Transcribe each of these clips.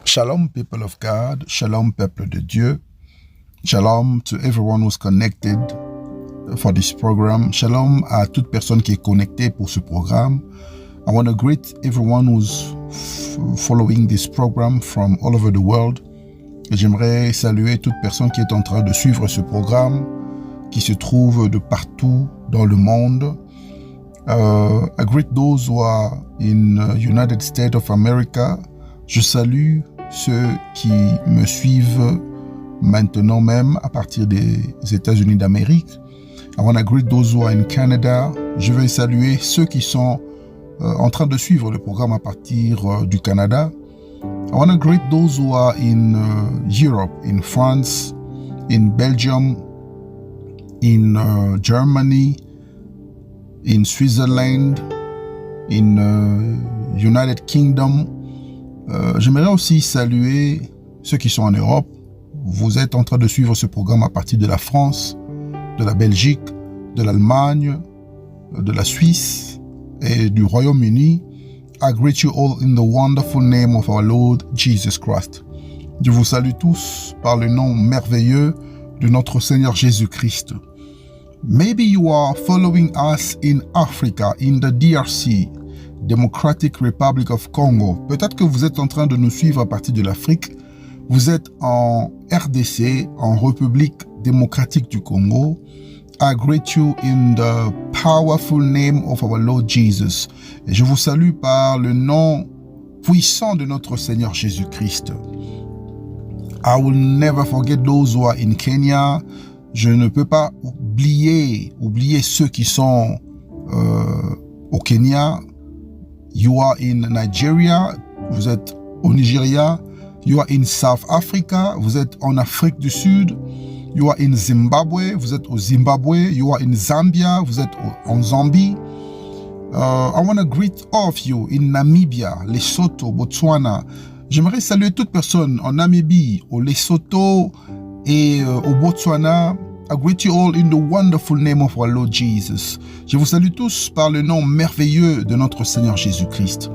Shalom, people of God. Shalom, peuple de Dieu. Shalom to everyone who's connected for this program. Shalom à toute personne qui est connectée pour ce programme. I want to greet everyone who's following this program from all over the world. Et j'aimerais saluer toute personne qui est en train de suivre ce programme, qui se trouve de partout dans le monde. I greet those who are in United States of America. Je salue ceux qui me suivent maintenant même à partir des États-Unis d'Amérique. I want to greet those who are in Canada. Je vais saluer ceux qui sont en train de suivre le programme à partir du Canada. I want to greet those who are in Europe, in France, in Belgium, in Germany, in Switzerland, in United Kingdom. J'aimerais aussi saluer ceux qui sont en Europe. Vous êtes en train de suivre ce programme à partir de la France, de la Belgique, de l'Allemagne, de la Suisse et du Royaume-Uni. I greet you all in the wonderful name of our Lord Jesus Christ. Je vous salue tous par le nom merveilleux de notre Seigneur Jésus-Christ. Maybe you are following us in Africa, in the DRC, Democratic Republic of Congo. Peut-être que vous êtes en train de nous suivre à partir de l'Afrique. Vous êtes en RDC, en République démocratique du Congo. I greet you in the powerful name of our Lord Jesus. Et je vous salue par le nom puissant de notre Seigneur Jésus-Christ. I will never forget those who are in Kenya. Je ne peux pas oublier ceux qui sont au Kenya. You are in Nigeria, vous êtes au Nigeria. You are in South Africa, vous êtes en Afrique du Sud. You are in Zimbabwe, vous êtes au Zimbabwe. You are in Zambia, vous êtes en Zambie. I want to greet all of you in Namibia, Lesotho, Botswana. J'aimerais saluer toute personne en Namibie, au Lesotho et au Botswana. I greet you all in the wonderful name of our Lord Jesus. Je vous salue tous par le nom merveilleux de notre Seigneur Jésus-Christ.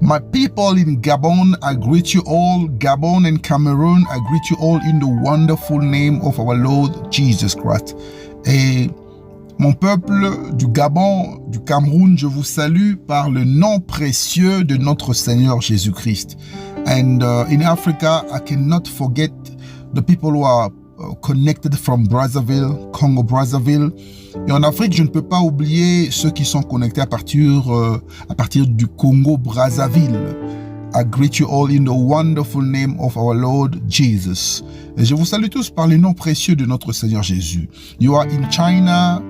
My people in Gabon, I greet you all. Gabon and Cameroon, I greet you all in the wonderful name of our Lord Jesus Christ. Et mon peuple du Gabon, du Cameroun, je vous salue par le nom précieux de notre Seigneur Jésus-Christ. And in Africa, I cannot forget the people who are connected from Brazzaville, Congo Brazzaville. Et en Afrique, je ne peux pas oublier ceux qui sont connectés à partir du Congo Brazzaville. I greet you all in the wonderful name of our Lord Jesus. Et je vous salue tous par le nom précieux de notre Seigneur Jésus. You are in China.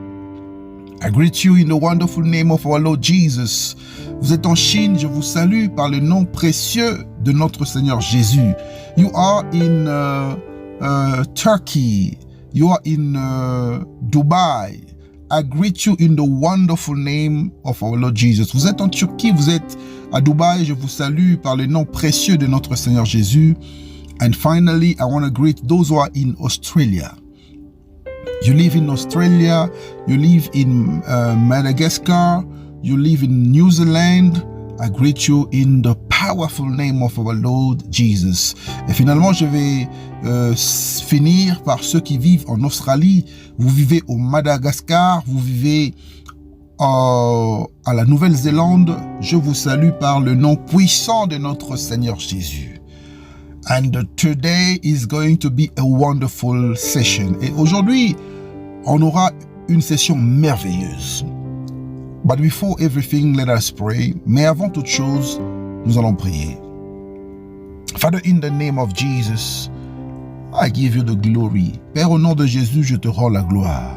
I greet you in the wonderful name of our Lord Jesus. Vous êtes en Chine, je vous salue par le nom précieux de notre Seigneur Jésus. You are in Turkey, you are in Dubai. I greet you in the wonderful name of our Lord Jesus. Vous êtes en Turquie, vous êtes à Dubaï, je vous salue par le nom précieux de notre Seigneur Jésus. And finally, I want to greet those who are in Australia. You live in Australia, you live in Madagascar, you live in New Zealand. I greet you in the powerful name of our Lord Jesus. Et finalement, je vais finir par ceux qui vivent en Australie. Vous vivez au Madagascar, vous vivez à la Nouvelle-Zélande. Je vous salue par le nom puissant de notre Seigneur Jésus. And today is going to be a wonderful session. Et aujourd'hui, on aura une session merveilleuse. But before everything, let us pray. Mais avant toute chose, nous allons prier. Father, in the name of Jesus, I give you the glory. Père, au nom de Jésus, je te rends la gloire.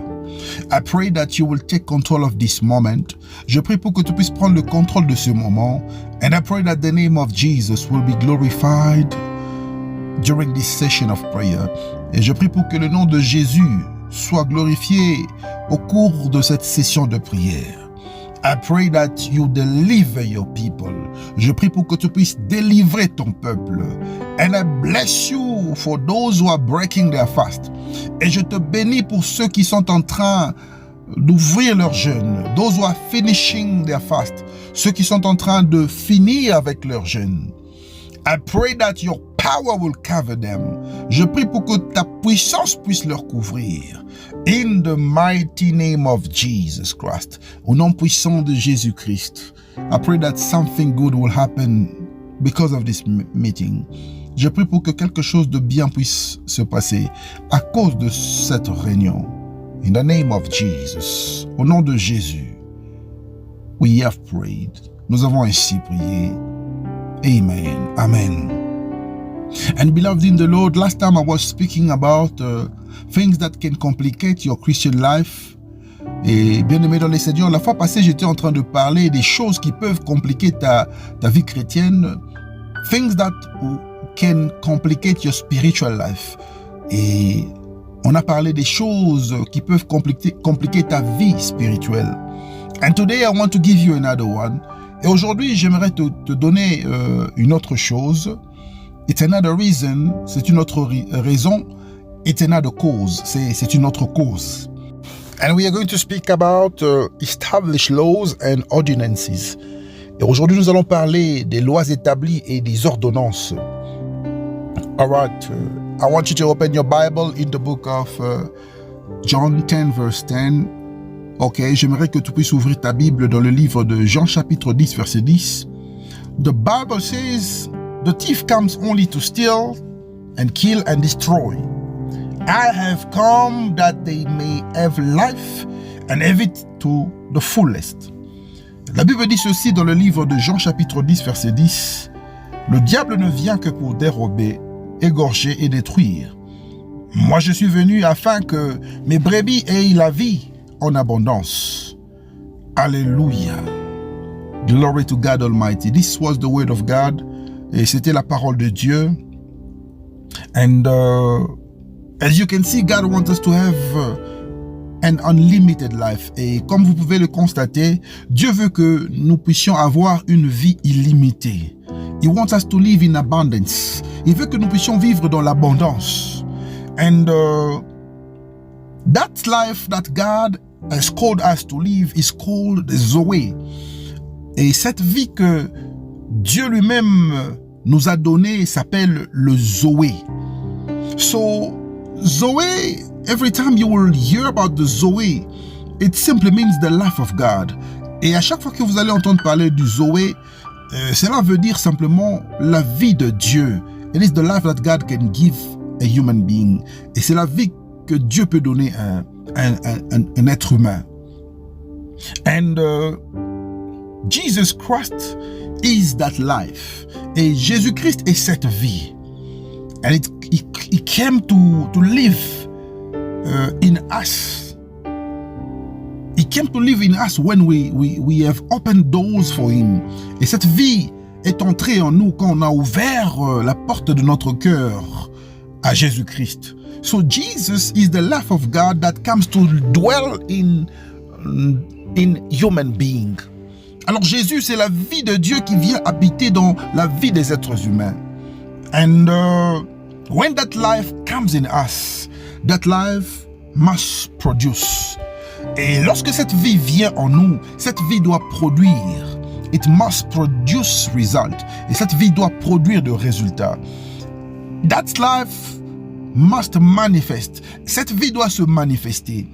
I pray that you will take control of this moment. Je prie pour que tu puisses prendre le contrôle de ce moment. And I pray that the name of Jesus will be glorified during this session of prayer. Et je prie pour que le nom de Jésus soit glorifié au cours de cette session de prière. I pray that you deliver your people. Je prie pour que tu puisses délivrer ton peuple. And I bless you for those who are breaking their fast. Et je te bénis pour ceux qui sont en train d'ouvrir leur jeûne. Those who are finishing their fast. Ceux qui sont en train de finir avec leur jeûne. I pray that your power will cover them. Je prie pour que ta puissance puisse leur couvrir. In the mighty name of Jesus Christ. Au nom puissant de Jésus-Christ. I pray that something good will happen because of this meeting. Je prie pour que quelque chose de bien puisse se passer à cause de cette réunion. In the name of Jesus. Au nom de Jésus. We have prayed. Nous avons ainsi prié. Amen. Amen. And beloved in the Lord, last time I was speaking about things that can complicate your Christian life. Et bien aimé dans les Seigneurs, la fois passée, j'étais en train de parler des choses qui peuvent compliquer ta vie chrétienne. Things that can complicate your spiritual life. Et on a parlé des choses qui peuvent compliquer ta vie spirituelle. And today I want to give you another one. Et aujourd'hui, j'aimerais te donner une autre chose. It's another reason. C'est une autre raison. It's another cause. C'est une autre cause. And we are going to speak about established laws and ordinances. Et aujourd'hui, nous allons parler des lois établies et des ordonnances. All right. I want you to open your Bible in the book of John 10, verse 10. Ok, j'aimerais que tu puisses ouvrir ta Bible dans le livre de Jean chapitre 10, verset 10. The Bible says, the thief comes only to steal and kill and destroy. I have come that they may have life and have it to the fullest. La Bible dit ceci dans le livre de Jean chapitre 10, verset 10. Le diable ne vient que pour dérober, égorger et détruire. Moi je suis venu afin que mes brebis aient la vie en abondance. Alléluia. Glory to God Almighty. This was the word of God. Et c'était la parole de Dieu. And as you can see, God wants us to have an unlimited life. Et comme vous pouvez le constater, Dieu veut que nous puissions avoir une vie illimitée. He wants us to live in abundance. Il veut que nous puissions vivre dans l'abondance. And that life that God has called us to live is called Zoé. Et cette vie que Dieu lui-même nous a donnée s'appelle le Zoé. So, Zoé, every time you will hear about the Zoé, it simply means the life of God. Et à chaque fois que vous allez entendre parler du Zoé, cela veut dire simplement la vie de Dieu. It is the life that God can give a human being. Et c'est la vie que Dieu peut donner à un être humain. And Jesus Christ is that life. Et Jésus-Christ est cette vie. And he came to live in us. He came to live in us when we have opened doors for him. Et cette vie est entrée en nous quand on a ouvert la porte de notre cœur à Jésus-Christ. So Jesus is the life of God that comes to dwell in human being. Alors Jésus, c'est la vie de Dieu qui vient habiter dans la vie des êtres humains. And when that life comes in us, that life must produce. Et lorsque cette vie vient en nous, cette vie doit produire. It must produce result. Et cette vie doit produire de résultats. That life must manifest. Cette vie doit se manifester.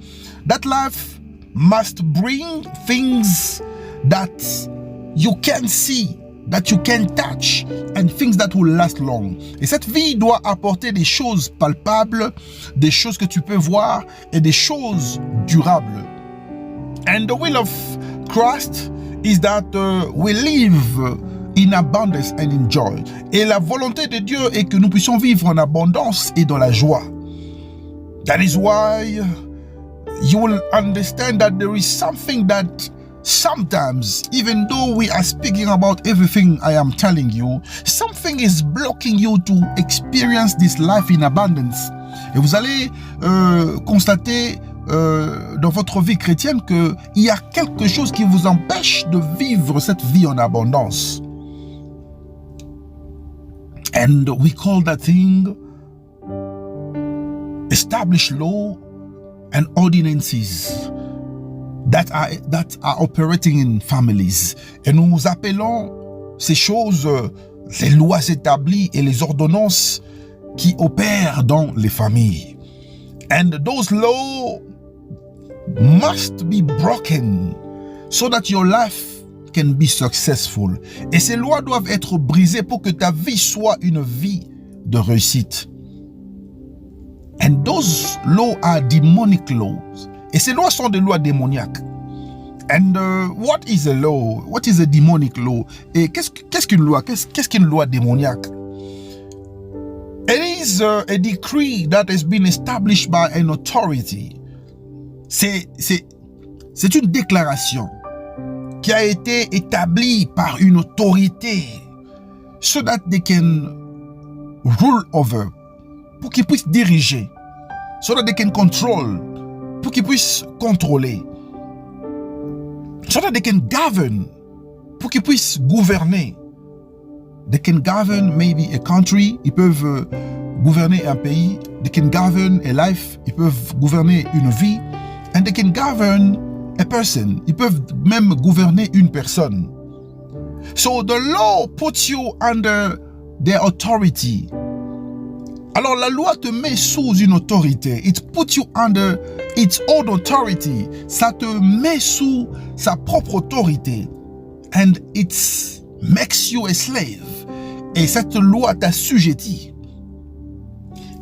That life must bring things that you can see, that you can touch, and things that will last long. Et cette vie doit apporter des choses palpables, des choses que tu peux voir, et des choses durables. And the will of Christ is that we live in abundance and in joy. Et la volonté de Dieu est que nous puissions vivre en abondance et dans la joie. That is why you will understand that there is something that sometimes, even though we are speaking about everything I am telling you, something is blocking you to experience this life in abundance. Et vous allez constater dans votre vie chrétienne qu'il y a quelque chose qui vous empêche de vivre cette vie en abondance. And we call that thing established law and ordinances that are operating in families. Et nous appelons ces choses les lois établies et les ordonnances qui opèrent dans les familles. And those laws must be broken so that your life can be successful. Et ces lois doivent être brisées pour que ta vie soit une vie de réussite. And those laws are demonic laws. Et ces lois sont des lois démoniaques. And what is a law? What is a demonic law? Et qu'est-ce qu'une loi? Qu'est-ce qu'une loi démoniaque? It is a decree that has been established by an authority. C'est une déclaration qui a été établie par une autorité so that they can rule over, pour qu'ils puissent diriger, so that they can control, pour qu'ils puissent contrôler, so that they can govern, pour qu'ils puissent gouverner. They can govern maybe a country, ils peuvent gouverner un pays. They can govern a life, ils peuvent gouverner une vie. And they can govern a person, ils peuvent même gouverner une personne. So the law puts you under their authority. Alors la loi te met sous une autorité. It puts you under its own authority. Ça te met sous sa propre autorité. And it makes you a slave. Et cette loi t'assujettit.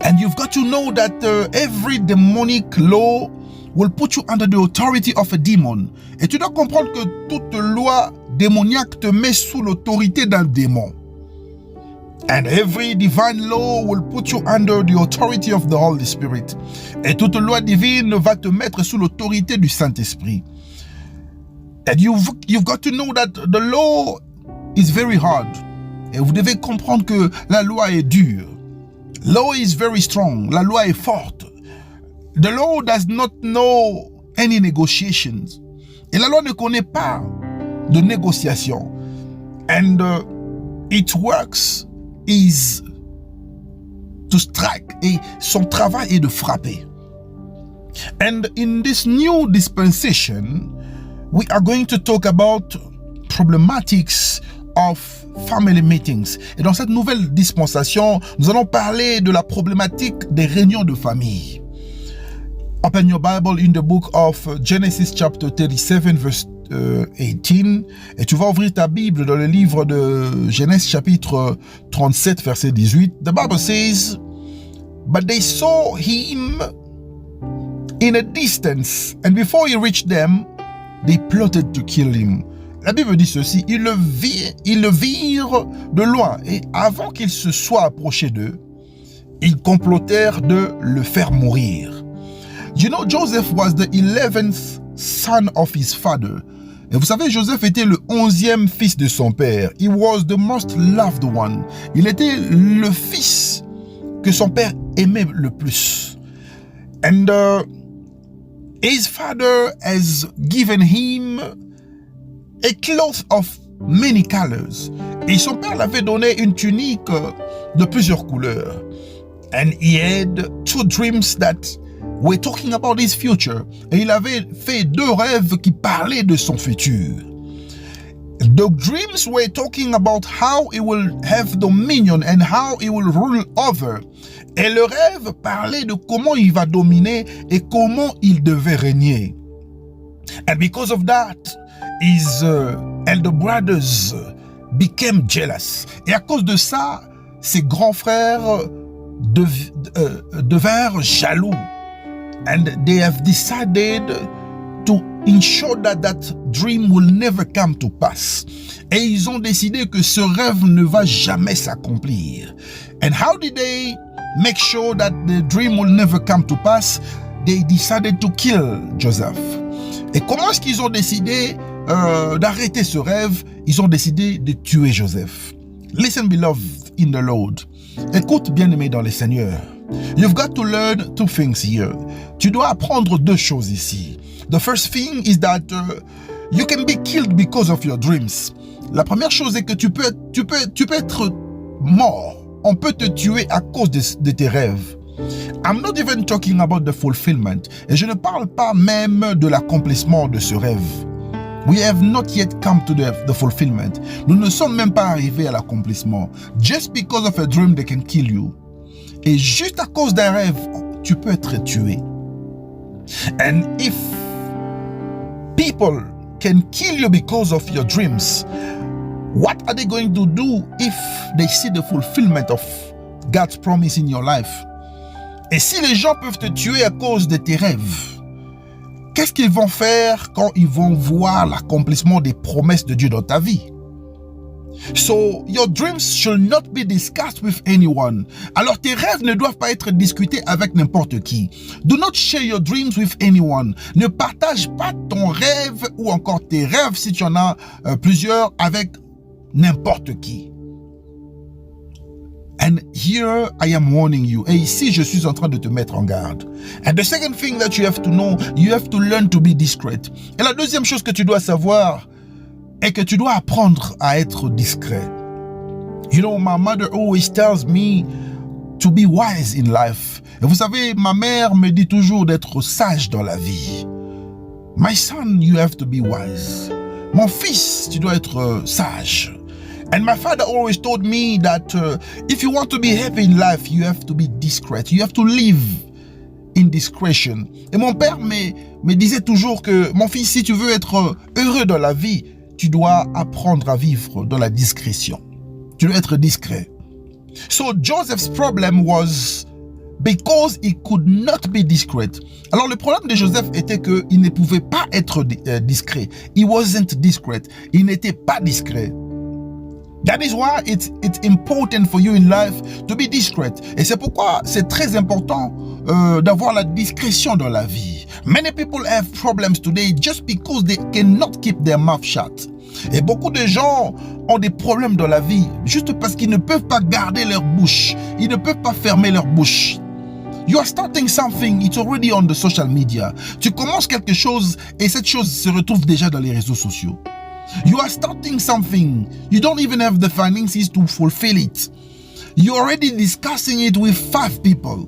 And you've got to know that every demonic law will put you under the authority of a demon. Et tu dois comprendre que toute loi démoniaque te met sous l'autorité d'un démon. And every divine law will put you under the authority of the Holy Spirit. Et toute loi divine va te mettre sous l'autorité du Saint-Esprit. And you've got to know that the law is very hard. Et vous devez comprendre que la loi est dure. Law is very strong. La loi est forte. The law does not know any negotiations. Et la loi ne connaît pas de négociation. And its works is to strike. Et son travail est de frapper. And in this new dispensation, we are going to talk about problematics of family meetings. Et dans cette nouvelle dispensation, nous allons parler de la problématique des réunions de famille. Open your Bible in the book of Genesis chapter 37 verse 18. Et tu vas ouvrir ta Bible dans le livre de Genèse chapitre 37 verset 18. The Bible says, "But they saw him in a distance, and before he reached them, they plotted to kill him." La Bible dit ceci, ils le virent de loin, et avant qu'il se soit approché d'eux, ils complotèrent de le faire mourir. You know, Joseph was the 11th son of his father. Et vous savez, Joseph était le 11e fils de son père. He was the most loved one. Il était le fils que son père aimait le plus. And his father has given him a cloth of many colors. Et son père l'avait donné une tunique de plusieurs couleurs. And he had two dreams that were talking about his future. Et il avait fait deux rêves qui parlaient de son futur. The dreams were talking about how he will have dominion and how he will rule over. Et le rêve parlait de comment il va dominer et comment il devait régner. And because of that, his elder brothers became jealous. Et à cause de ça, ses grands frères devinrent jaloux. And they have decided to ensure that dream will never come to pass. Et ils ont décidé que ce rêve ne va jamais s'accomplir. And how did they make sure that the dream will never come to pass? They decided to kill Joseph. Et comment est-ce qu'ils ont décidé d'arrêter ce rêve? Ils ont décidé de tuer Joseph. Listen, beloved in the Lord. Écoute, bien-aimé dans le Seigneur. You've got to learn two things here. Tu dois apprendre deux choses ici. The first thing is that you can be killed because of your dreams. La première chose est que tu peux être mort. On peut te tuer à cause de tes rêves. I'm not even talking about the fulfillment. Et je ne parle pas même de l'accomplissement de ce rêve. We have not yet come to the fulfillment. Nous ne sommes même pas arrivés à l'accomplissement. Just because of a dream, they can kill you. Et juste à cause d'un rêve, tu peux être tué. And if people can kill you because of your dreams, what are they going to do if they see the fulfillment of God's promise in your life? Et si les gens peuvent te tuer à cause de tes rêves, qu'est-ce qu'ils vont faire quand ils vont voir l'accomplissement des promesses de Dieu dans ta vie? So, your dreams should not be discussed with anyone. Alors, tes rêves ne doivent pas être discutés avec n'importe qui. Do not share your dreams with anyone. Ne partage pas ton rêve ou encore tes rêves, si tu en as plusieurs, avec n'importe qui. And here I am warning you. Et ici, je suis en train de te mettre en garde. And the second thing that you have to know, you have to learn to be discreet. Et la deuxième chose que tu dois savoir est que tu dois apprendre à être discret. You know, my mother always tells me to be wise in life. Et vous savez, ma mère me dit toujours d'être sage dans la vie. My son, you have to be wise. Mon fils, tu dois être sage. And my father always told me that if you want to be happy in life, you have to be discreet. You have to live in discretion. Et mon père me disait toujours que, mon fils, si tu veux être heureux dans la vie, tu dois apprendre à vivre dans la discrétion. Tu dois être discret. So Joseph's problem was because he could not be discreet. Alors le problème de Joseph était qu'il ne pouvait pas être discret. He wasn't discreet. Il n'était pas discret. That is why it's important for you in life to be discreet. Et c'est pourquoi c'est très important d'avoir la discrétion dans la vie. Many people have problems today just because they cannot keep their mouth shut. Et beaucoup de gens ont des problèmes dans la vie juste parce qu'ils ne peuvent pas garder leur bouche. Ils ne peuvent pas fermer leur bouche. You are starting something, it's already on the social media. Tu commences quelque chose et cette chose se retrouve déjà dans les réseaux sociaux. You are starting something. You don't even have the finances to fulfill it. You're already discussing it with 5 people.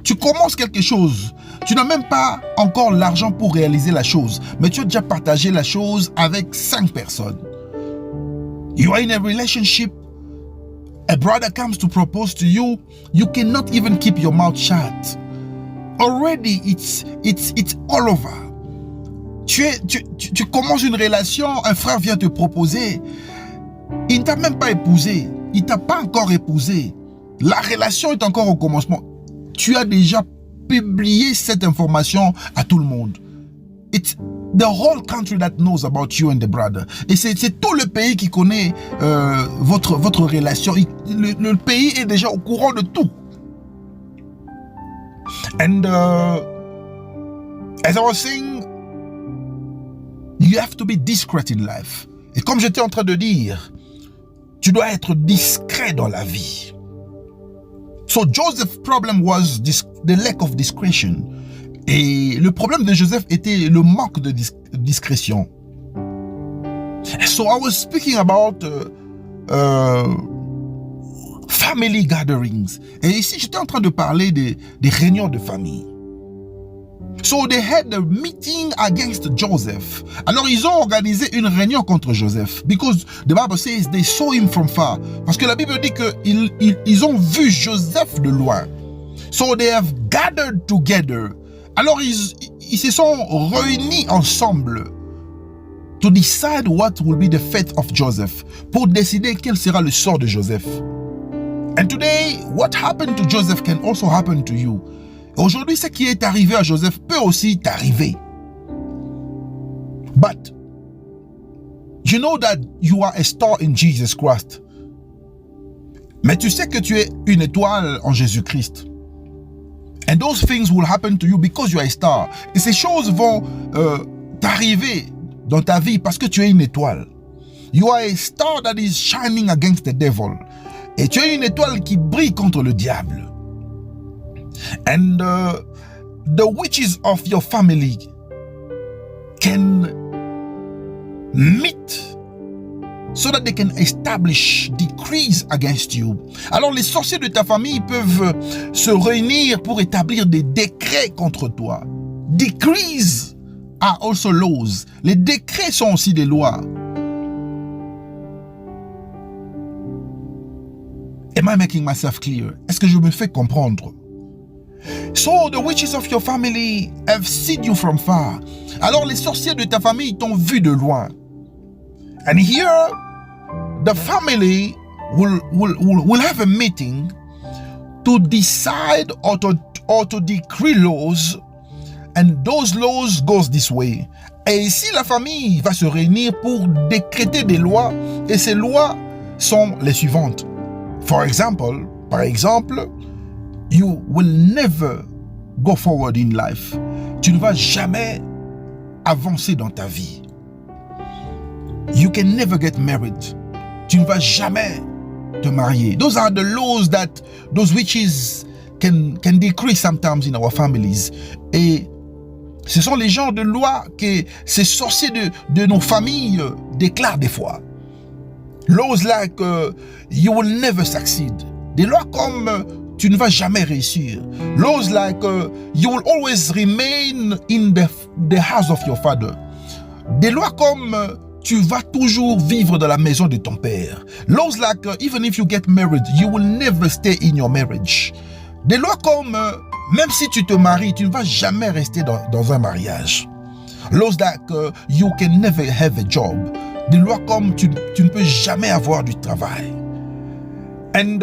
Tu commences quelque chose. Tu n'as même pas encore l'argent pour réaliser la chose, mais tu as déjà partagé la chose avec 5 personnes. You are in a relationship. A brother comes to propose to you. You cannot even keep your mouth shut. Already, it's all over. Tu commences une relation, un frère vient te proposer. Il ne t'a même pas épousé. Il ne t'a pas encore épousé. La relation est encore au commencement. Tu as déjà publié cette information à tout le monde. It's the whole country that knows about you and the brother. Et c'est tout le pays qui connaît votre relation. Le pays est déjà au courant de tout. And as I was saying, you have to be discreet in life. Et comme j'étais en train de dire, tu dois être discret dans la vie. So Joseph's problem was the lack of discretion. Et le problème de Joseph était le manque de discrétion. So I was speaking about family gatherings. Et ici, j'étais en train de parler des réunions de famille. So they had a meeting against Joseph. Alors ils ont organisé une réunion contre Joseph. Because the Bible says they saw him from far. Parce que la Bible dit qu'ils ont vu Joseph de loin. So they have gathered together. Alors ils se sont réunis ensemble to decide what will be the fate of Joseph. Pour décider quel sera le sort de Joseph. And today, what happened to Joseph can also happen to you. Aujourd'hui, ce qui est arrivé à Joseph peut aussi t'arriver. But you know that you are a star in Jesus Christ. Mais tu sais que tu es une étoile en Jésus-Christ. And those things will happen to you because you are a star. Et ces choses vont t'arriver dans ta vie parce que tu es une étoile. You are a star that is shining against the devil. Et tu es une étoile qui brille contre le diable. And the witches of your family can meet so that they can establish decrees against you. Alors les sorciers de ta famille peuvent se réunir pour établir des décrets contre toi. Decrees are also laws. Les décrets sont aussi des lois. Am I making myself clear? Est-ce que je me fais comprendre? So the witches of your family have seen you from far. Alors les sorciers de ta famille t'ont vu de loin. And here, the family will have a meeting to decide or to decree laws, and those laws goes this way. Et ici, la famille va se réunir pour décréter des lois, et ces lois sont les suivantes. Par exemple, you will never go forward in life. Tu ne vas jamais avancer dans ta vie. You can never get married. Tu ne vas jamais te marier. Those are the laws that those witches can decree sometimes in our families. Et ce sont les genres de lois que ces sorciers de nos familles déclarent des fois. Laws like you will never succeed. Des lois comme tu ne vas jamais réussir. Laws like you will always remain in the house of your father. Des lois comme tu vas toujours vivre dans la maison de ton père. Laws like even if you get married, you will never stay in your marriage. Des lois comme même si tu te maries, tu ne vas jamais rester dans un mariage. Laws like you can never have a job. Des lois comme tu ne peux jamais avoir du travail. And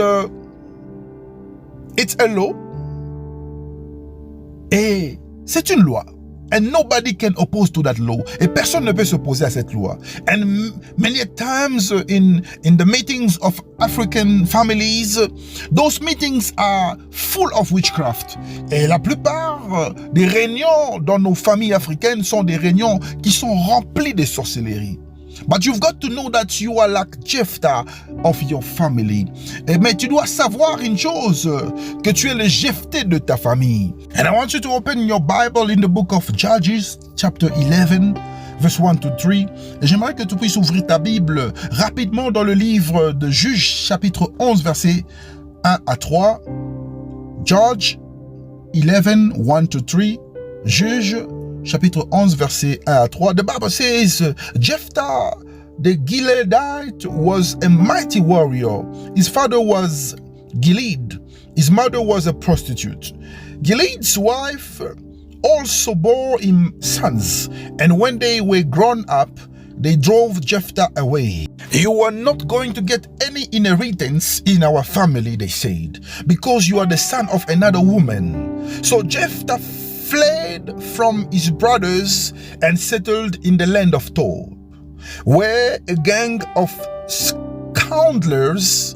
it's a law. Et c'est une loi. And nobody can oppose to that law. Et personne ne peut s'opposer à cette loi. And many times in the meetings of African families, those meetings are full of witchcraft. Et la plupart des réunions dans nos familles africaines sont des réunions qui sont remplies de sorcellerie. But you've got to know that you are like Jephthah of your family. Mais tu dois savoir une chose, que tu es le Jephthé de ta famille. And I want you to open your Bible in the book of Judges, chapter 11, verse 1 to 3. Et j'aimerais que tu puisses ouvrir ta Bible rapidement dans le livre de Juges, chapitre 11, versets 1 à 3. Judges 11, 1 to 3. Juges chapitre 11, verset 1 à 3, the Bible says, Jephthah the Gileadite was a mighty warrior. His father was Gilead. His mother was a prostitute. Gilead's wife also bore him sons, and when they were grown up, they drove Jephthah away. You are not going to get any inheritance in our family, they said, because you are the son of another woman. So Jephthah fled from his brothers and settled in the land of Tob, where a gang of scoundrels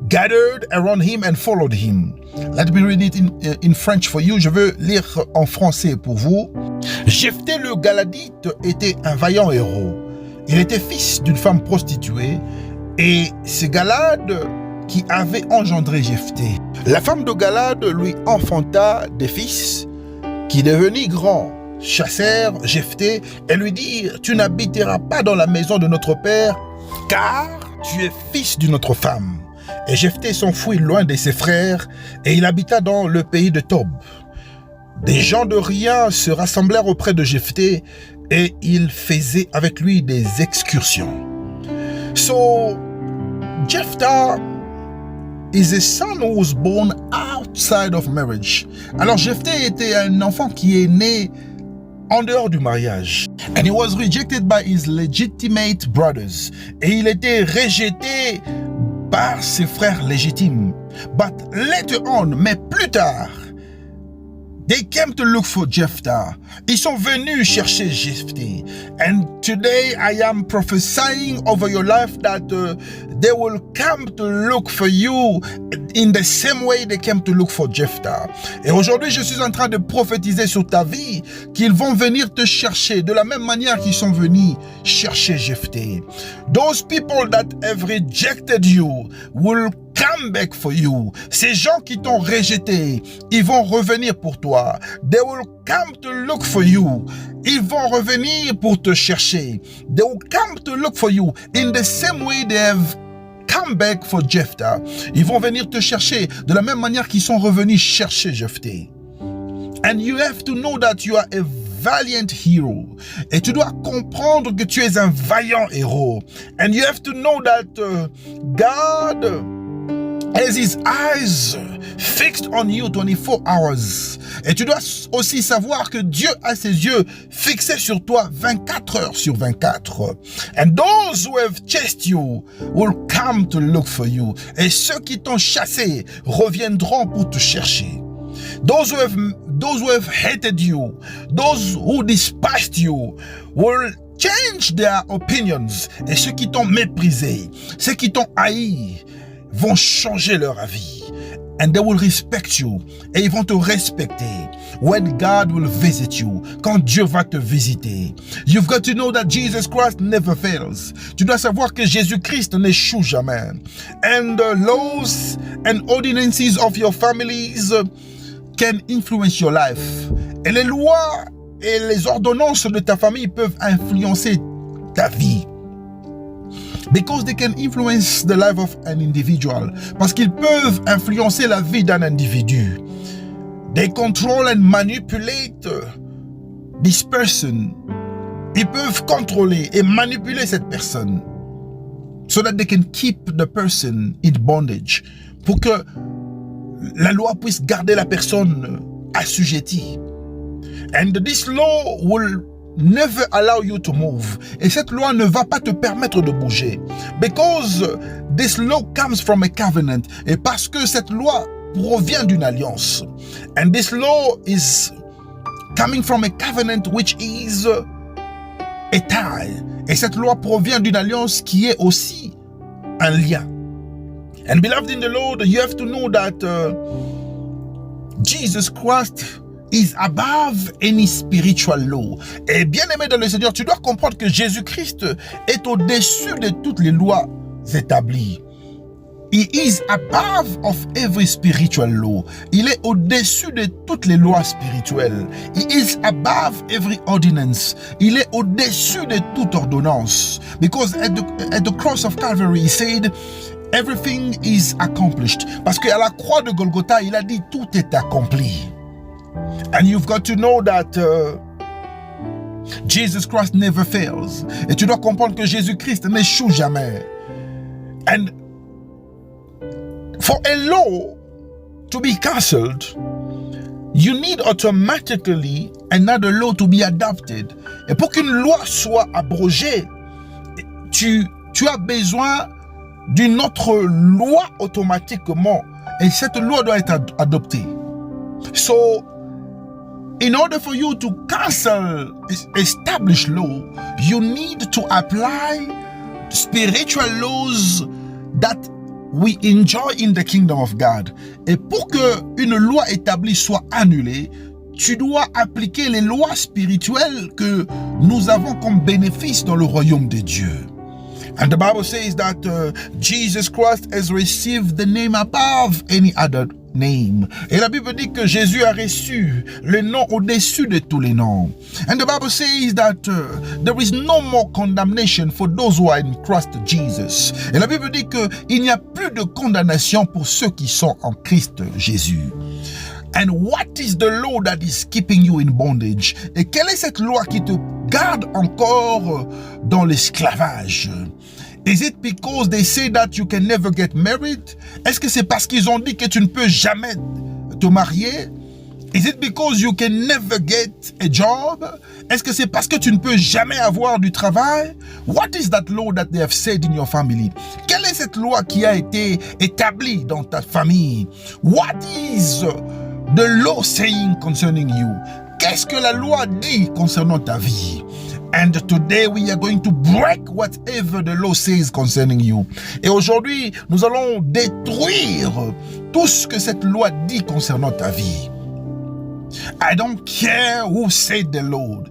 gathered around him and followed him. Let me read it in French for you. Je veux lire en français pour vous. Jephthé le Galadite était un vaillant héros. Il était fils d'une femme prostituée et c'est Galad qui avait engendré Jephthé. La femme de Galad lui enfanta des fils qui devenit grand, chassèrent Jephthé et lui dirent, tu n'habiteras pas dans la maison de notre père, car tu es fils d'une autre femme. Et Jephthé s'enfuit loin de ses frères, et il habita dans le pays de Tob. Des gens de rien se rassemblèrent auprès de Jephthé, et ils faisaient avec lui des excursions. So, Jephthah is a son who was born outside of marriage. Alors Jephthé était un enfant qui est né en dehors du mariage. And he was rejected by his legitimate brothers. Et il était rejeté par ses frères légitimes. But later on, mais plus tard, they came to look for Jephthah. Ils sont venus chercher Jephthé. And today I am prophesying over your life that they will come to look for you in the same way they came to look for Jephthah. Et aujourd'hui, je suis en train de prophétiser sur ta vie qu'ils vont venir te chercher de la même manière qu'ils sont venus chercher Jephthé. Those people that have rejected you will come back for you. Ces gens qui t'ont rejeté, ils vont revenir pour toi. They will come to look for you. Ils vont revenir pour te chercher. They will come to look for you in the same way they have come back for Jephthah. Ils vont venir te chercher de la même manière qu'ils sont revenus chercher Jephthé. And you have to know that you are a valiant hero. Et tu dois comprendre que tu es un vaillant héros. And you have to know that God has his eyes fixed on you 24 hours. Et tu dois aussi savoir que Dieu a ses yeux fixés sur toi 24 heures sur 24. And those who have chased you will come to look for you. Et ceux qui t'ont chassé reviendront pour te chercher. Those who have hated you, those who despised you, will change their opinions. Et ceux qui t'ont méprisé, ceux qui t'ont haï, vont changer leur avis. And they will respect you. Et ils vont te respecter. When God will visit you. Quand Dieu va te visiter. You've got to know that Jesus Christ never fails. Tu dois savoir que Jésus-Christ n'échoue jamais. And the laws and ordinances of your families can influence your life. Et les lois et les ordonnances de ta famille peuvent influencer ta vie. Because they can influence the life of an individual. Parce qu'ils peuvent influencer la vie d'un individu. They control and manipulate this person. Ils peuvent contrôler et manipuler cette personne. So that they can keep the person in bondage. Pour que la loi puisse garder la personne assujettie. And this law will never allow you to move. Et cette loi ne va pas te permettre de bouger. Because this law comes from a covenant. Et parce que cette loi provient d'une alliance. And this law is coming from a covenant which is a tie. Et cette loi provient d'une alliance qui est aussi un lien. And beloved in the Lord, you have to know that Jesus Christ is above any spiritual law. Et bien aimé dans le Seigneur, tu dois comprendre que Jésus-Christ est au-dessus de toutes les lois établies. He is above of every spiritual law. Il est au-dessus de toutes les lois spirituelles. He is above every ordinance. Il est au-dessus de toute ordonnance. Because at the cross of Calvary, he said, everything is accomplished. Parce qu'à la croix de Golgotha, il a dit, tout est accompli. And you've got to know that Jesus Christ never fails. Et tu dois comprendre que Jésus-Christ n'échoue jamais. And for a law to be cancelled, you need automatically another law to be adopted. Et pour qu'une loi soit abrogée, tu as besoin d'une autre loi automatiquement. Et cette loi doit être adoptée. So, in order for you to cancel established law, you need to apply spiritual laws that we enjoy in the kingdom of God. Et pour que une loi établie soit annulée, tu dois appliquer les lois spirituelles que nous avons comme bénéfice dans le royaume de Dieu. And the Bible says that Jesus Christ has received the name above any other name. Et la Bible dit que Jésus a reçu le nom au-dessus de tous les noms. And the Bible says that there is no more condemnation for those who are in Christ Jesus. Et la Bible dit qu'il n'y a plus de condamnation pour ceux qui sont en Christ Jésus. And what is the law that is keeping you in bondage? Et quelle est cette loi qui te garde encore dans l'esclavage? Is it because they say that you can never get married? Est-ce que c'est parce qu'ils ont dit que tu ne peux jamais te marier? Is it because you can never get a job? Est-ce que c'est parce que tu ne peux jamais avoir du travail? What is that law that they have said in your family? Quelle est cette loi qui a été établie dans ta famille? What is the law saying concerning you? Qu'est-ce que la loi dit concernant ta vie? And today we are going to break whatever the law says concerning you. Et aujourd'hui, nous allons détruire tout ce que cette loi dit concernant ta vie. I don't care who said the Lord.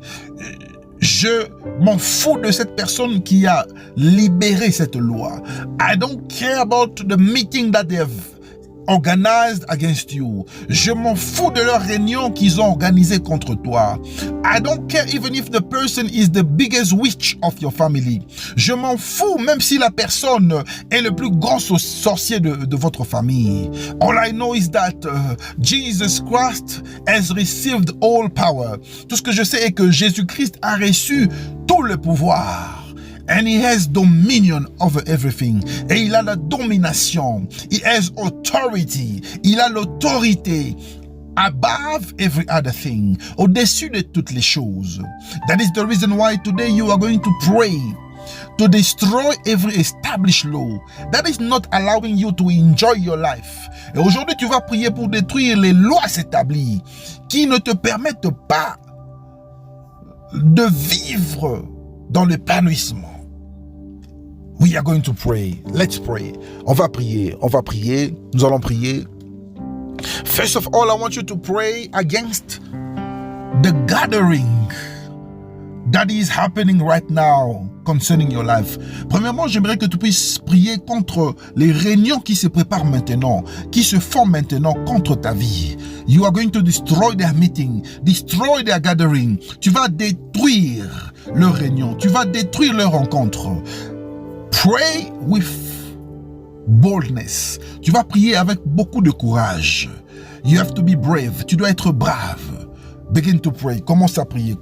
Je m'en fous de cette personne qui a libéré cette loi. I don't care about the meeting that they have organized against you. Je m'en fous de leurs réunions qu'ils ont organisées contre toi. I don't care even if the person is the biggest witch of your family. Je m'en fous même si la personne est le plus grand sorcier de votre famille. All I know is that Jesus Christ has received all power. Tout ce que je sais est que Jésus-Christ a reçu tout le pouvoir. And he has dominion over everything. Et il a la domination. He has authority. Il a l'autorité above every other thing. Au-dessus de toutes les choses. That is the reason why today you are going to pray to destroy every established law that is not allowing you to enjoy your life. Et aujourd'hui, tu vas prier pour détruire les lois établies qui ne te permettent pas de vivre dans l'épanouissement. We are going to pray. Let's pray. On va prier. Nous allons prier. First of all, I want you to pray against the gathering that is happening right now concerning your life. Premièrement, j'aimerais que tu puisses prier contre les réunions qui se préparent maintenant, qui se font maintenant contre ta vie. You are going to destroy their meeting, destroy their gathering. Tu vas détruire leurs réunions, tu vas détruire leurs rencontres. Pray with boldness. Tu vas prier avec beaucoup de courage. You have to be brave. Tu dois être brave. Begin to pray. Commence à prier.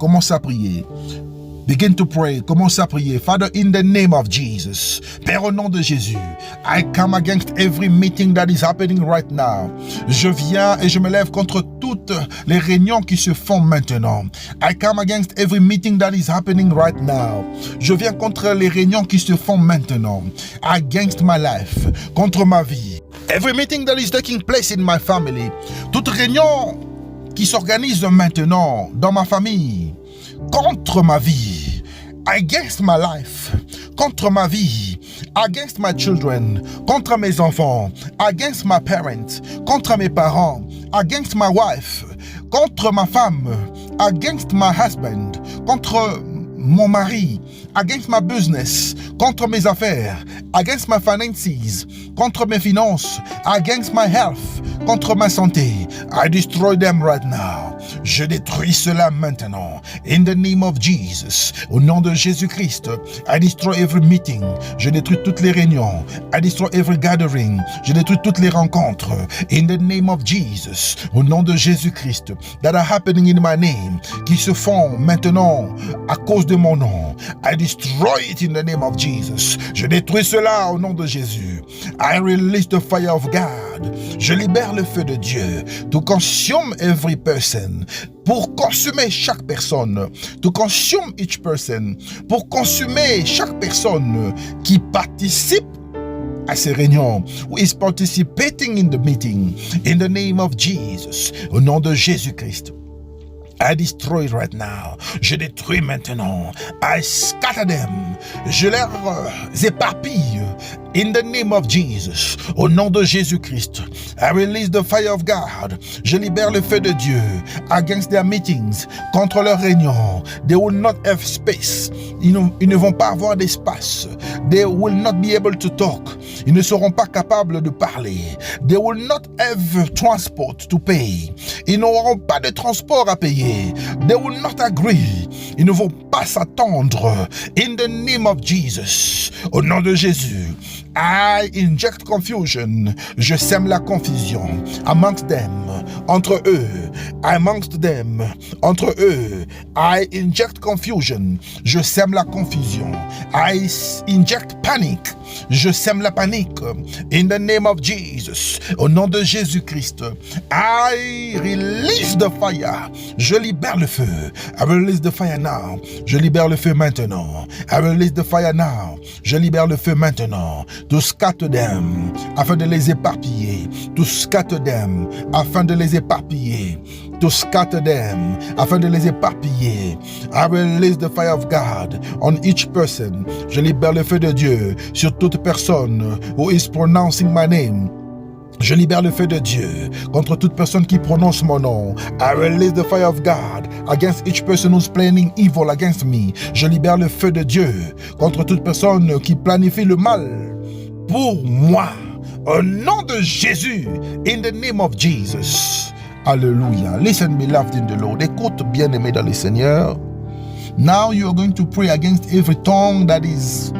Begin to pray. Commence à prier. Father, in the name of Jesus. Père, au nom de Jésus. I come against every meeting that is happening right now. Je viens et je me lève contre toutes les réunions qui se font maintenant. I come against every meeting that is happening right now. Je viens contre les réunions qui se font maintenant. Against my life. Contre ma vie. Every meeting that is taking place in my family. Toute réunion qui s'organise maintenant dans ma famille. Contre ma vie, against my life, contre ma vie, against my children, contre mes enfants, against my parents, contre mes parents, against my wife, contre ma femme, against my husband, contre mon mari, against my business, contre mes affaires, against my finances, contre mes finances, against my health, contre ma santé. I destroy them right now. Je détruis cela maintenant. In the name of Jesus. Au nom de Jésus-Christ. I destroy every meeting. Je détruis toutes les réunions. I destroy every gathering. Je détruis toutes les rencontres. In the name of Jesus. Au nom de Jésus-Christ. That are happening in my name. Qui se font maintenant à cause de mon nom. I destroy it in the name of Jesus. Je détruis cela au nom de Jésus. I release the fire of God. Je libère le feu de Dieu. To consume every person. Pour consumer chaque personne. To consume each person. Pour consumer chaque personne qui participe à ces réunions. Who is participating in the meeting. In the name of Jesus. Au nom de Jésus-Christ. I destroy right now. Je détruis maintenant. I scatter them. Je les éparpille. In the name of Jesus. Au nom de Jésus-Christ. I release the fire of God. Je libère le feu de Dieu. Against their meetings. Contre leurs réunions. They will not have space. Ils ne vont pas avoir d'espace. They will not be able to talk. Ils ne seront pas capables de parler. They will not have transport to pay. Ils n'auront pas de transport à payer. They will not agree. Ils ne vont pas s'attendre. In the name of Jesus. Au nom de Jésus. I inject confusion. Je sème la confusion. Amongst them. Entre eux. Amongst them. Entre eux. I inject confusion. Je sème la confusion. I inject panic. Je sème la panique. In the name of Jesus. Au nom de Jésus-Christ. I release the fire. Je libère le feu. I release the fire now. Je libère le feu maintenant. I release the fire now. Je libère le feu maintenant. To scatter them. Afin de les éparpiller. To scatter them. Afin de les éparpiller. To scatter them. Afin de les éparpiller. I release the fire of God on each person. Je libère le feu de Dieu sur toute personne who is pronouncing my name. Je libère le feu de Dieu contre toute personne qui prononce mon nom. I release the fire of God against each person who's planning evil against me. Je libère le feu de Dieu contre toute personne qui planifie le mal pour moi. Au nom de Jésus, in the name of Jesus. Hallelujah. Listen, beloved in the Lord. Écoute, bien-aimé dans le Seigneur. Now you are going to pray against every tongue that is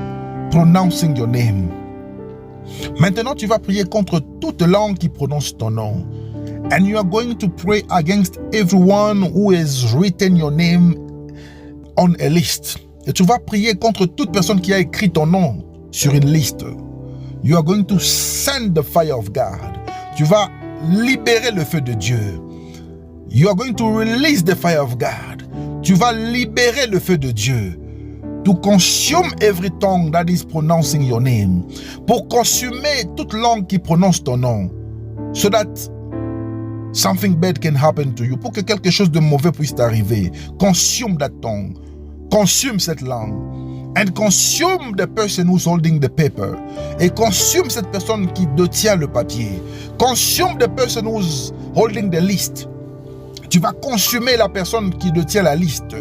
pronouncing your name. Maintenant, tu vas prier contre toute langue qui prononce ton nom. And you are going to pray against everyone who has written your name on a list. Et tu vas prier contre toute personne qui a écrit ton nom sur une liste. You are going to send the fire of God. Tu vas libérer le feu de Dieu. You are going to release the fire of God. Tu vas libérer le feu de Dieu. To consume every tongue that is pronouncing your name. Pour consumer toute langue qui prononce ton nom. So that something bad can happen to you. Pour que quelque chose de mauvais puisse t'arriver. Consume that tongue. Consume cette langue. And consume the person who's holding the paper. Et consume cette personne qui détient le papier. Consume the person who's holding the list. Tu vas consumer la personne qui détient la liste.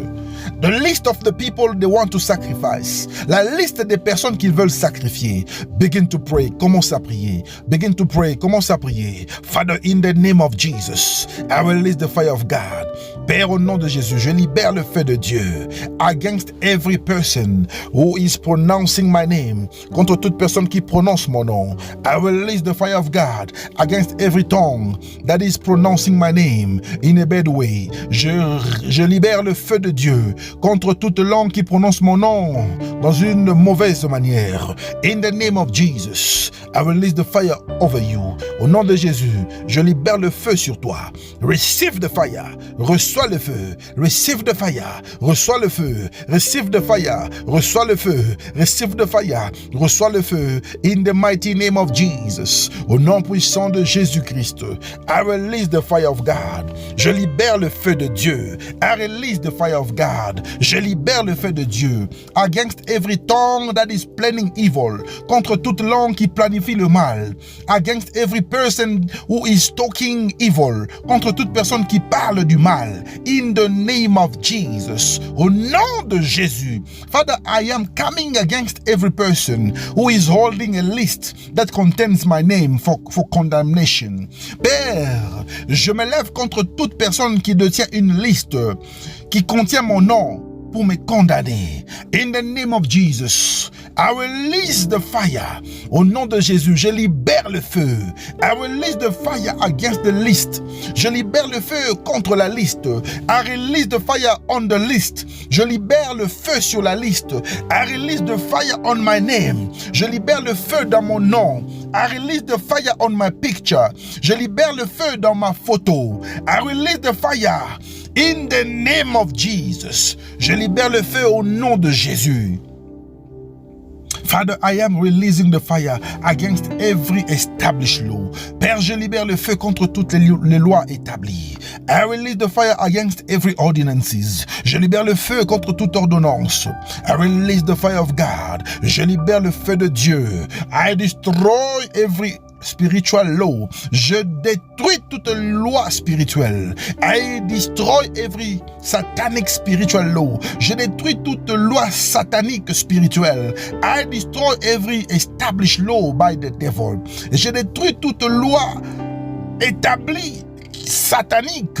The list of the people they want to sacrifice. La liste des personnes qu'ils veulent sacrifier. Begin to pray. Commence à prier. Begin to pray. Commence à prier. Father, in the name of Jesus, I release the fire of God. Père, au nom de Jésus, je libère le feu de Dieu against every person who is pronouncing my name. Contre toute personne qui prononce mon nom. I release the fire of God against every tongue that is pronouncing my name in a bad way. Je libère le feu de Dieu contre toute langue qui prononce mon nom dans une mauvaise manière. In the name of Jesus, I release the fire over you. Au nom de Jésus, je libère le feu sur toi. Receive the fire. Reçois le feu. Receive the fire. Reçois le feu. Receive the fire. Reçois le feu. Receive the fire. Reçois le feu. In the mighty name of Jesus. Au nom puissant de Jésus-Christ, I release the fire of God. Je libère le feu de Dieu. I release the fire of God. Je libère le feu de Dieu against every tongue that is planning evil. Contre toute langue qui planifie le mal. Against every person who is talking evil. Contre toute personne qui parle du mal. In the name of Jesus. Au nom de Jésus. Father, I am coming against every person who is holding a list that contains my name for condemnation. Père, je me lève contre toute personne qui détient une liste qui contient mon nom pour me condamner. In the name of Jesus, I release the fire. Au nom de Jésus, je libère le feu. I release the fire against the list. Je libère le feu contre la liste. I release the fire on the list. Je libère le feu sur la liste. I release the fire on my name. Je libère le feu dans mon nom. I release the fire on my picture. Je libère le feu dans ma photo. I release the fire in the name of Jesus. Je libère le feu au nom de Jésus. Father, I am releasing the fire against every established law. Père, je libère le feu contre toutes les lois établies. I release the fire against every ordinances. Je libère le feu contre toute ordonnance. I release the fire of God. Je libère le feu de Dieu. I destroy every spiritual law. Je détruis toute loi spirituelle. I destroy every satanic spiritual law. Je détruis toute loi satanique spirituelle. I destroy every established law by the devil. Je détruis toute loi établie satanique.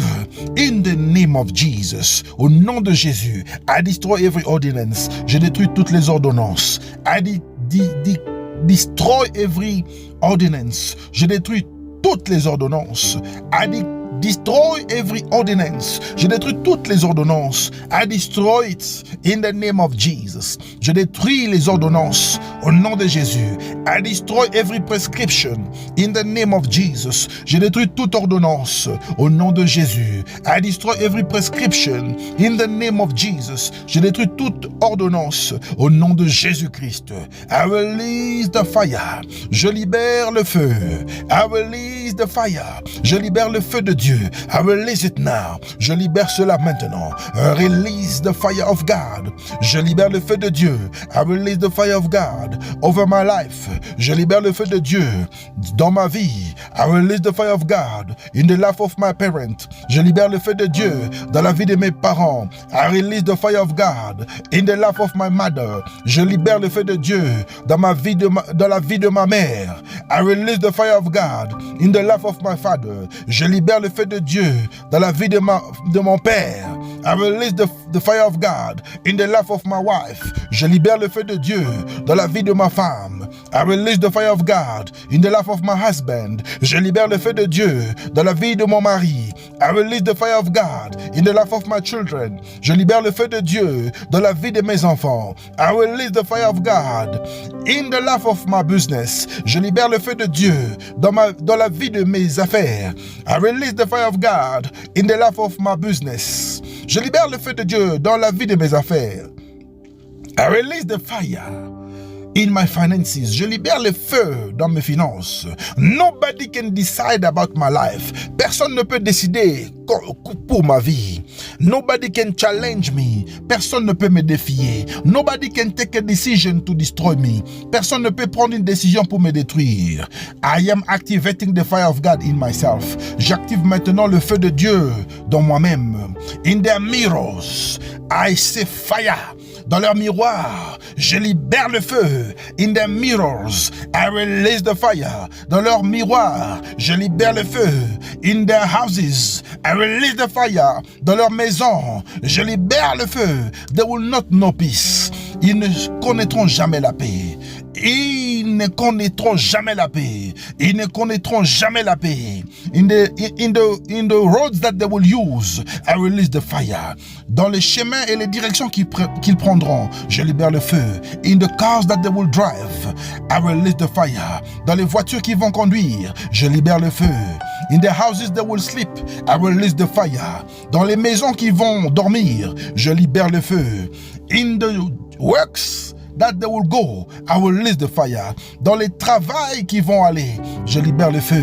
In the name of Jesus. Au nom de Jésus. I destroy every ordinance. Je détruis toutes les ordonnances. I destroy every ordinance. Je détruis toutes les ordonnances. I destroy every ordinance. Je détruis toutes les ordonnances. I destroy it in the name of Jesus. Je détruis les ordonnances au nom de Jésus. I destroy every prescription in the name of Jesus. Je détruis toute ordonnance au nom de Jésus. I destroy every prescription in the name of Jesus. Je détruis toute ordonnance au nom de Jésus-Christ. I release the fire. Je libère le feu. I release the fire. Je libère le feu de Dieu. Dieu. I release it now. Je libère cela maintenant. Release the fire of God. Je libère le feu de Dieu. I release the fire of God over my life. Je libère le feu de Dieu dans ma vie. I release the fire of God in the life of my parents. Je libère le feu de Dieu dans la vie de mes parents. I release the fire of God in the life of my mother. Je libère le feu de Dieu dans ma vie dans la vie de ma mère. I release the fire of God in the life of my father. Je libère le feu de Dieu dans la vie de mon père. I release the fire of God in the life of my wife. Je libère le feu de Dieu dans la vie de ma femme. I release the fire of God in the life of my husband. Je libère le feu de Dieu dans la vie de mon mari. I release the fire of God in the life of my children. Je libère le feu de Dieu dans la vie de mes enfants. I release the fire of God in the life of my business. Je libère le feu de Dieu dans la vie de mes affaires. I release the fire of God in the life of my business. Je libère le feu de Dieu dans la vie de mes affaires. I release the fire in my finances. Je libère le feu dans mes finances. Nobody can decide about my life. Personne ne peut décider pour ma vie. Nobody can challenge me. Personne ne peut me défier. Nobody can take a decision to destroy me. Personne ne peut prendre une décision pour me détruire. I am activating the fire of God in myself. J'active maintenant le feu de Dieu dans moi-même. In their mirrors, I see fire. Dans leur miroir, je libère le feu. In their mirrors, I release the fire. Dans leur miroir, je libère le feu. In their houses, I release the fire. Dans leur maison, je libère le feu. They will not know peace. Ils ne connaîtront jamais la paix. Ils ne connaîtront jamais la paix. Ils ne connaîtront jamais la paix. In the roads that they will use, I release the fire. Dans les chemins et les directions qu'ils prendront, je libère le feu. In the cars that they will drive, I release the fire. Dans les voitures qu'ils vont conduire, je libère le feu. In the houses they will sleep, I release the fire. Dans les maisons qu'ils vont dormir, je libère le feu. In the works that they will go, I will release the fire. Dans les travails qui vont aller, je libère le feu.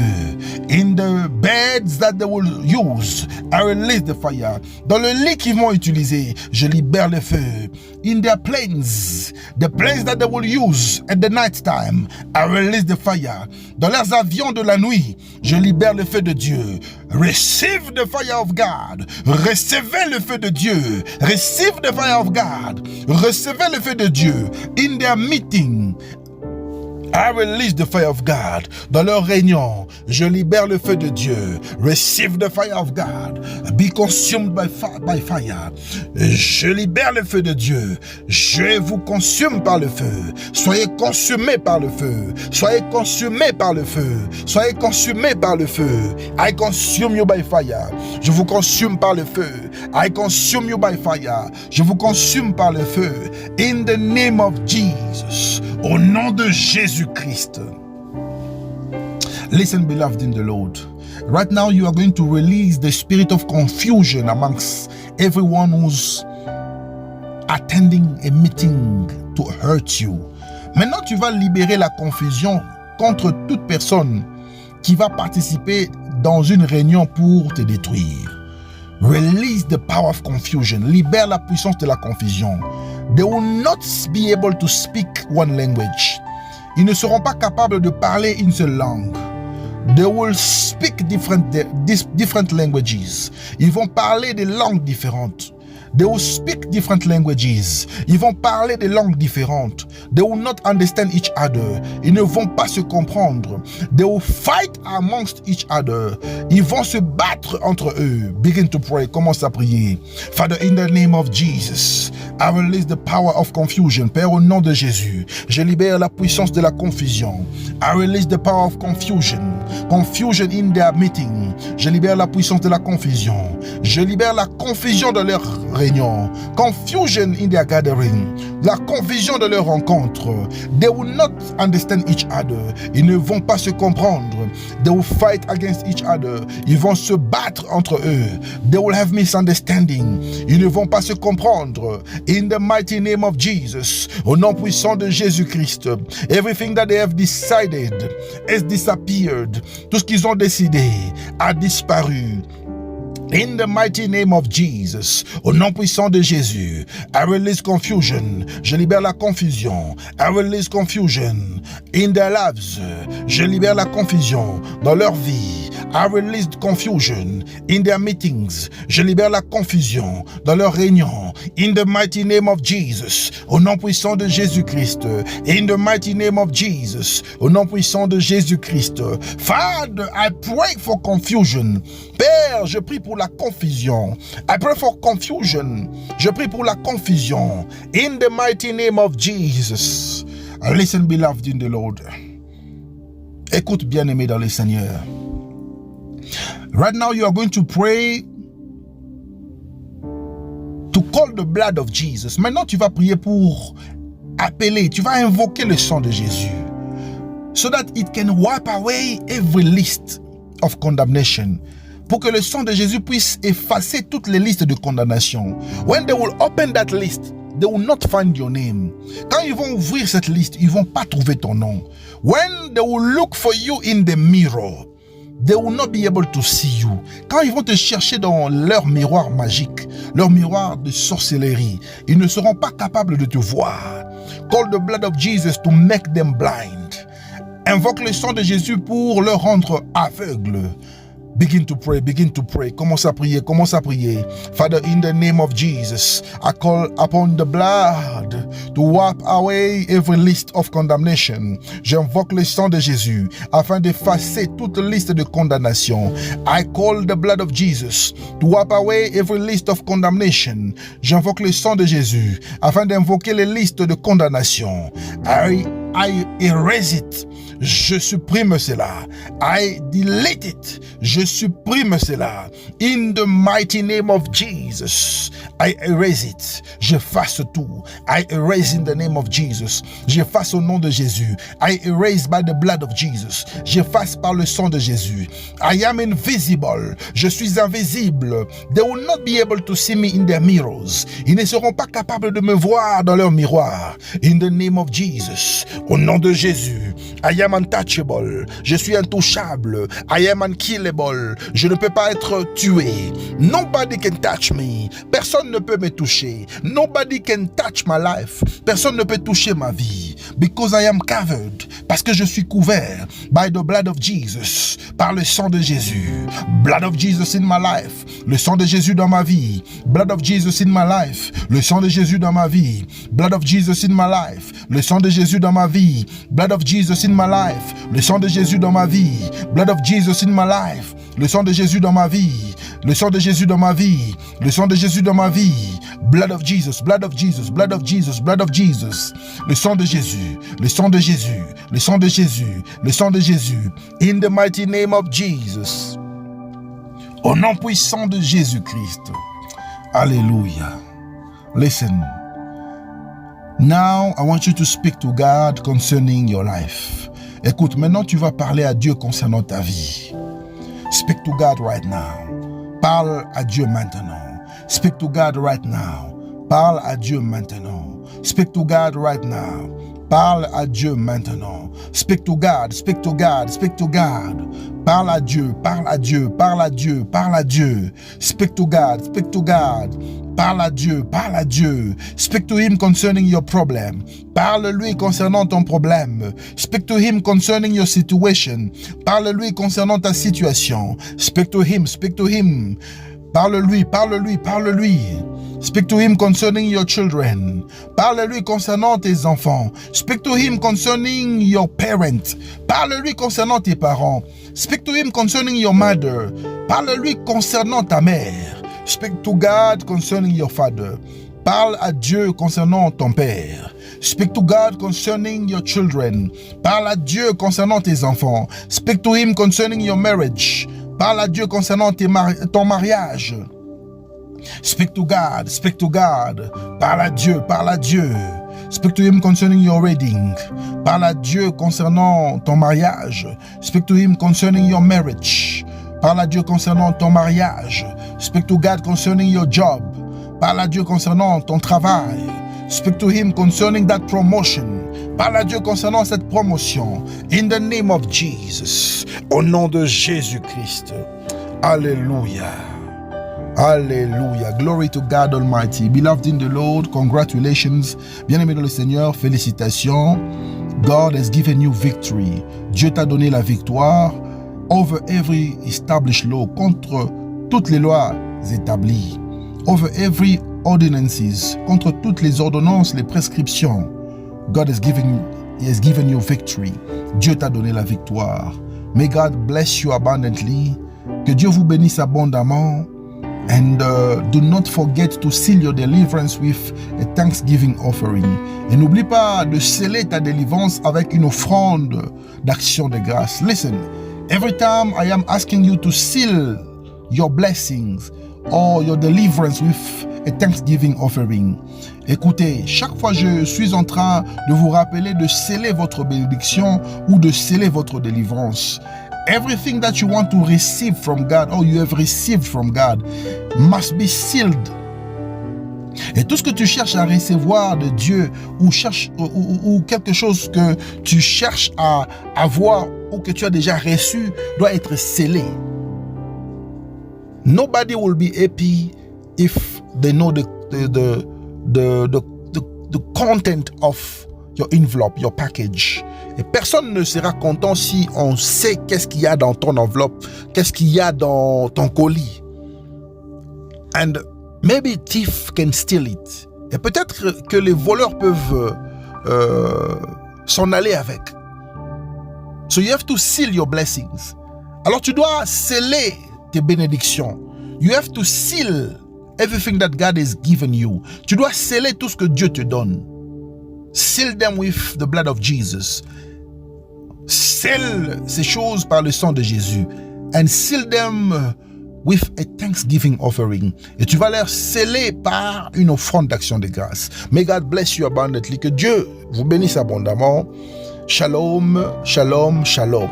In the beds that they will use, I release the fire. Dans le lit qu'ils vont utiliser, je libère le feu. In their planes, the planes that they will use at the night time, I release the fire. Dans leurs avions de la nuit, je libère le feu de Dieu. Receive the fire of God. Recevez le feu de Dieu. Receive the fire of God. Recevez le feu de Dieu. In their meeting, I release the fire of God. Dans leur réunion, je libère le feu de Dieu. Receive the fire of God. Be consumed by fire. Je libère le feu de Dieu. Je vous consume par le feu. Soyez consumés par le feu. Soyez consumés par le feu. Soyez consumés par le feu. I consume you by fire. Je vous consume par le feu. I consume you by fire. Je vous consume par le feu. In the name of Jesus. Au nom de Jésus-Christ. Listen, beloved in the Lord. Right now, you are going to release the spirit of confusion amongst everyone who's attending a meeting to hurt you. Maintenant, tu vas libérer la confusion contre toute personne qui va participer dans une réunion pour te détruire. Release the power of confusion. Libère la puissance de la confusion. They will not be able to speak one language. Ils ne seront pas capables de parler une seule langue. They will speak different languages. Ils vont parler des langues différentes. They will speak different languages. Ils vont parler des langues différentes. They will not understand each other. Ils ne vont pas se comprendre. They will fight amongst each other. Ils vont se battre entre eux. Begin to pray. Commence à prier. Father, in the name of Jesus, I release the power of confusion. Père, au nom de Jésus, je libère la puissance de la confusion. I release the power of confusion. Confusion in their meeting. Je libère la puissance de la confusion. Je libère la confusion de leur réunion. Confusion in their gathering. La confusion de leur rencontre. They will not understand each other. Ils ne vont pas se comprendre. They will fight against each other. Ils vont se battre entre eux. They will have misunderstanding. Ils ne vont pas se comprendre. In the mighty name of Jesus. Au nom puissant de Jésus-Christ. Everything that they have decided has disappeared. Tout ce qu'ils ont décidé a disparu. In the mighty name of Jesus, au nom puissant de Jésus, I release confusion. Je libère la confusion. I release confusion in their lives. Je libère la confusion dans leur vie. I release confusion in their meetings. Je libère la confusion dans leurs réunions. In the mighty name of Jesus, au nom puissant de Jésus-Christ. In the mighty name of Jesus, au nom puissant de Jésus-Christ. Father, I pray for confusion. Père, je prie pour la confusion. I pray for confusion. Je prie pour la confusion. In the mighty name of Jesus. Listen, beloved in the Lord. Écoute, bien-aimé dans le Seigneur. Right now you are going to pray to call the blood of Jesus. Maintenant tu vas prier pour appeler, tu vas invoquer le sang de Jésus. So that it can wipe away every list of condemnation. Pour que le sang de Jésus puisse effacer toutes les listes de condamnation. When they will open that list, they will not find your name. Quand ils vont ouvrir cette liste, ils vont pas trouver ton nom. When they will look for you in the mirror, they will not be able to see you. Quand ils vont te chercher dans leur miroir magique, leur miroir de sorcellerie, ils ne seront pas capables de te voir. Call the blood of Jesus to make them blind. Invoque le sang de Jésus pour leur rendre aveugles. Begin to pray, begin to pray. Commence à prier, commence à prier. Father, in the name of Jesus, I call upon the blood to wipe away every list of condemnation. J'invoque le sang de Jésus afin d'effacer toute liste de condamnation. I call the blood of Jesus to wipe away every list of condemnation. J'invoque le sang de Jésus afin d'invoquer les listes de condamnation. I erase it. Je supprime cela. I delete it. Je supprime cela. In the mighty name of Jesus, I erase it. J'efface tout. I erase in the name of Jesus. J'efface au nom de Jésus. I erase by the blood of Jesus. J'efface par le sang de Jésus. I am invisible. Je suis invisible. They will not be able to see me in their mirrors. Ils ne seront pas capables de me voir dans leur miroir. In the name of Jesus. Au nom de Jésus. I am untouchable. Je suis intouchable. I am unkillable. Je ne peux pas être tué. Nobody can touch me. Personne ne peut me toucher. Nobody can touch my life. Personne ne peut toucher ma vie. Because I am covered. Parce que je suis couvert by the blood of Jesus. Par le sang de Jésus. Blood of Jesus in my life. Le sang de Jésus dans ma vie. Blood of Jesus in my life. Le sang de Jésus dans ma vie. Blood of Jesus in my life. Le sang de Jésus dans ma vie. Blood of Jesus in my life. Le sang de Jésus dans ma vie. Blood of Jesus in my life. Le sang de Jésus dans ma vie. Le sang de Jésus dans ma vie. Le sang de Jésus dans ma vie. Blood of Jesus, blood of Jesus, blood of Jesus, blood of Jesus. Le sang de Jésus, le sang de Jésus, le sang de Jésus, le sang de Jésus. In the mighty name of Jesus. Au nom puissant de Jésus-Christ. Alléluia. Listen. Now, I want you to speak to God concerning your life. Écoute, maintenant tu vas parler à Dieu concernant ta vie. Speak to God right now. Parle à Dieu maintenant. Speak to God right now. Parle à Dieu maintenant. Speak to God right now. Parle à Dieu maintenant. Speak to God, speak to God, speak to God. Parle à Dieu, parle à Dieu, parle à Dieu, parle à Dieu. Speak to God, speak to God. Parle à Dieu, parle à Dieu. Speak to him concerning your problem. Parle-lui concernant ton problème. Speak to him concerning your situation. Parle-lui concernant ta situation. Speak to him, speak to him. Parle-lui, parle-lui, parle-lui. Speak to him concerning your children. Parle-lui concernant tes enfants. Speak to him concerning your parents. Parle-lui concernant tes parents. Speak to him concerning your mother. Parle-lui concernant ta mère. Speak to God concerning your father. Parle à Dieu concernant ton père. Speak to God concerning your children. Parle à Dieu concernant tes enfants. Speak to him concerning your marriage. Parle à Dieu concernant ton mariage. Speak to God, speak to God. Parle à Dieu, parle à Dieu. Speak to him concerning your wedding. Parle à Dieu concernant ton mariage. Speak to him concerning your marriage. Parle à Dieu concernant ton mariage. Speak to God concerning your job. Parle à Dieu concernant ton travail. Speak to him concerning that promotion. Parle à Dieu concernant cette promotion. In the name of Jesus. Au nom de Jésus-Christ. Alléluia. Alléluia. Glory to God Almighty. Beloved in the Lord, congratulations. Bien-aimé dans le Seigneur, félicitations. God has given you victory. Dieu t'a donné la victoire over every established law, contre toutes les lois établies. Over every ordinances, contre toutes les ordonnances, les prescriptions. God has given you victory. Dieu t'a donné la victoire. May God bless you abundantly. Que Dieu vous bénisse abondamment. And do not forget to seal your deliverance with a thanksgiving offering. Et n'oublie pas de sceller ta délivrance avec une offrande d'action de grâce. Listen, every time I am asking you to seal your blessings or your deliverance with a thanksgiving offering. Écoutez, chaque fois je suis en train de vous rappeler de sceller votre bénédiction ou de sceller votre délivrance. Everything that you want to receive from God or you have received from God must be sealed. Et tout ce que tu cherches à recevoir de Dieu ou quelque chose que tu cherches à avoir ou que tu as déjà reçu doit être scellé. Nobody will be happy if they know the content of your envelope, your package. Et personne ne sera content si on sait qu'est-ce qu'il y a dans ton enveloppe, qu'est-ce qu'il y a dans ton colis. And maybe thief can steal it. Et peut-être que les voleurs peuvent s'en aller avec. So you have to seal your blessings. Alors tu dois sceller tes bénédictions. You have to seal everything that God has given you. Tu dois sceller tout ce que Dieu te donne. Seal them with the blood of Jesus. Scelle ces choses par le sang de Jésus. And seal them with a thanksgiving offering. Et tu vas les sceller par une offrande d'action de grâce. May God bless you abundantly. Que Dieu vous bénisse abondamment. Shalom, shalom, shalom.